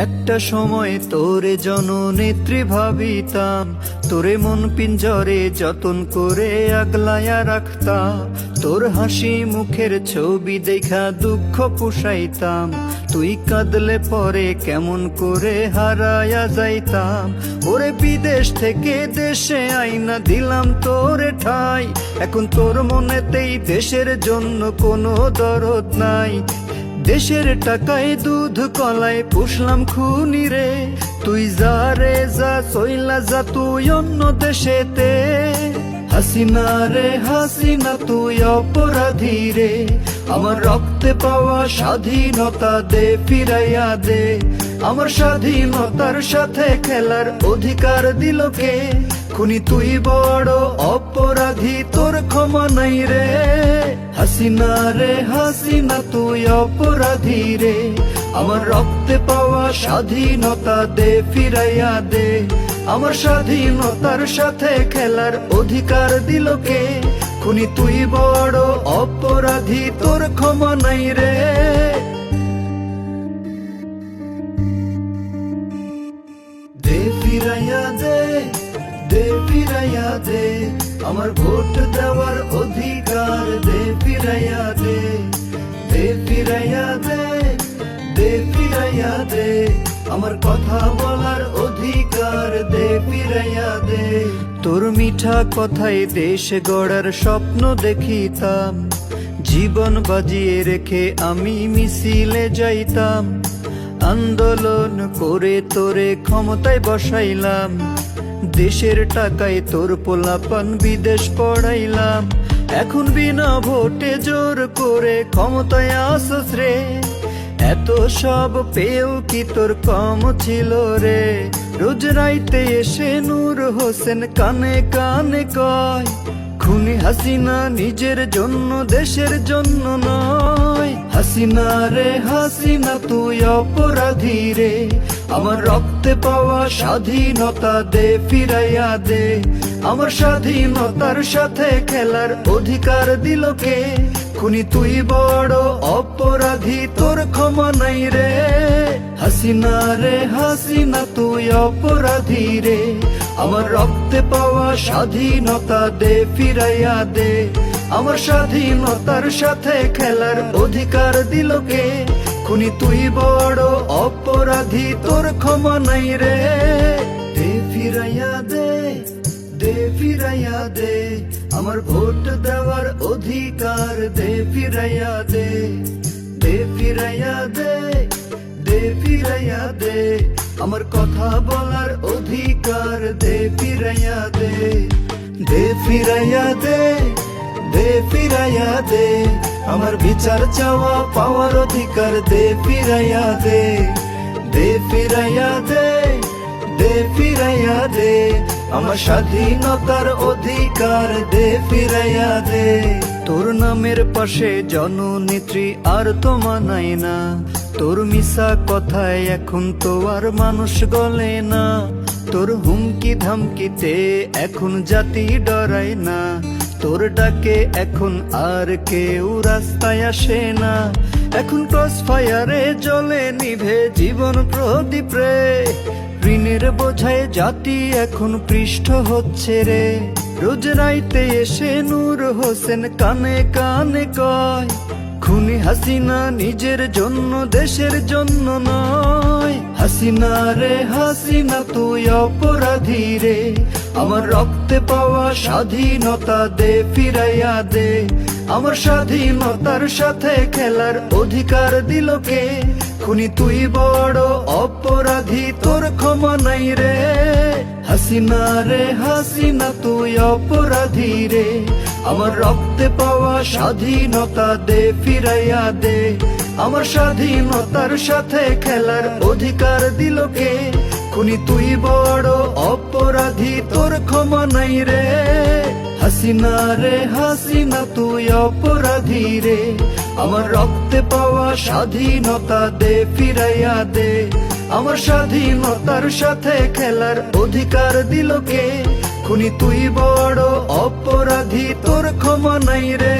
একটা সময় তোরে জননেত্রী ভাবিতাম, তোরে মন পিঞ্জরে যতন করে আগলায়া রাখতাম। তোর হাসি মুখের ছবি দেখা দুঃখ পুষাইতাম, তুই কাঁদলে পরে কেমন করে হারায়া যাইতাম। ওরে বিদেশ থেকে দেশে আইনা দিলাম তোরে ঠাই, এখন তোর মনেতেই দেশের জন্য কোনো দরদ নাই। দেশের টাকায় দুধ কলায় পুষলাম খুনি রে, তুই যা রে যা চইলা যা তুই অন্য দেশেতে। হাসিনা রে হাসিনা তুই অপরাধী রে, আমার রক্তে পাওয়া স্বাধীনতা দে ফিরাইয়া দে। আমার স্বাধীনতার সাথে খেলার অধিকার দিল কে? খুনি তুই বড় অপরাধী, তোর ক্ষমা নাই রে। হাসিনা রে হাসিনা তুই অপরাধী রে, আমার রক্তে পাওয়া স্বাধীনতা দে ফিরাইয়া দে। আমার স্বাধীনতার সাথে খেলার অধিকার দিল কে? খুনি তুই বড় অপরাধী, তোর ক্ষমা নাই রে। দে ফিরাইয়া দে, দে ফিরাইয়া দে, আমার ভোট দেওয়ার অধিকার দে ফিরাইয়া দে। দে ফিরাইয়া দে, দে ফিরাইয়া দে, আমার কথা বলার অধিকার দে ফিরাইয়া দে। তোর মিঠা কথায় দেশ গড়ার স্বপ্ন দেখিতাম, জীবন বাজিয়ে রেখে আমি মিছিলে যাইতাম। আন্দোলন করে তোরে ক্ষমতায় বসাইলাম, দেশের টাকায় তোর পোলাপান বিদেশ পড়াইলাম। এখন বিনা ভোটে জোর করে ক্ষমতায় আসস রে, এত সব পেয়েও কি তোর কম ছিল রে? রোজ রাইতে এসে নূর হোসেন কানে কানে কয়, খুনি হাসিনা নিজের জন্য দেশের জন্য নয়। হাসিনা রে হাসিনা তুই অপরাধী রে, আমার রক্তে পাওয়া স্বাধীনতা দে ফিরাইয়া দে। আমার স্বাধীনতার সাথে খেলার অধিকার দিল কে? খুনি তুই বড় অপরাধী, তোর ক্ষমা নাই রে। হাসিনা রে হাসিনা তুই অপরাধী রে, আমার রক্তে পাওয়া স্বাধীনতা দে ফিরাইয়া দে। আমার স্বাধীনতার সাথে খেলার অধিকার দিল কে? খুনি তুই বড় অপরাধী, তোর ক্ষমা নাই রে। দে ফিরাইয়া দে, দে ফিরাইয়া দে, আমার ভোট দেওয়ার অধিকার দে ফিরাইয়া দে। দে ফিরাইয়া দে, দে ফিরাইয়া দে, আমার কথা বলার অধিকার দে ফিরাইয়া দে। দে ফিরাইয়া দে, দে ফিরাইয়া দে, আমার বিচার চাওয়া পাওয়ার অধিকার দে ফিরাইয়া দে। দে ফিরাইয়া দে, দে ফিরাইয়া দে, আমার স্বাধীনতার অধিকার দে ফিরাইয়া দে। তোর নামের পাশে জননেত্রী আর তো মানাই না, তোর মিশা কথায় এখন তো আর মানুষ গলে না। তোর হুমকি ধামকিতে এখন জাতি ডরায় না, তোর ডাকে এখন আর কেউ রাস্তায় আসে না। এখন ক্রস ফায়ারে জ্বলে নিভে জীবন প্রদীপ রে, ঋণের বোঝায় জাতি এখন পৃষ্ঠ হচ্ছে রে। রোজ রাইতে এসে নূর হোসেন কানে কানে কয়, খুনি হাসিনা নিজের জন্য দেশের জন্য নয়। হাসিনা রে হাসিনা তুই অপরাধী রে, আমার রক্তে পাওয়া স্বাধীনতা দে ফিরাইয়া দে। আমার স্বাধীনতার সাথে খেলার অধিকার দিল কে? খুনি তুই বড় অপরাধী, তোর ক্ষমা নাই রে। হাসিনা রে হাসিনা তুই অপরাধী রে, আমার রক্তে পাওয়া স্বাধীনতা দে ফিরাইয়া দে। আমার স্বাধীনতার সাথে খেলার অধিকার দিল কে? খুনি তুই বড় অপরাধী, তোর ক্ষমা নাই রে। হাসিনা রে হাসিনা তুই অপরাধী রে, আমার রক্তে পাওয়া স্বাধীনতা দে ফিরাইয়া দে। আমার স্বাধীনতার সাথে খেলার অধিকার দিল কে? খুনি তুই বড় অপরাধী, তোর ক্ষমা নাই রে।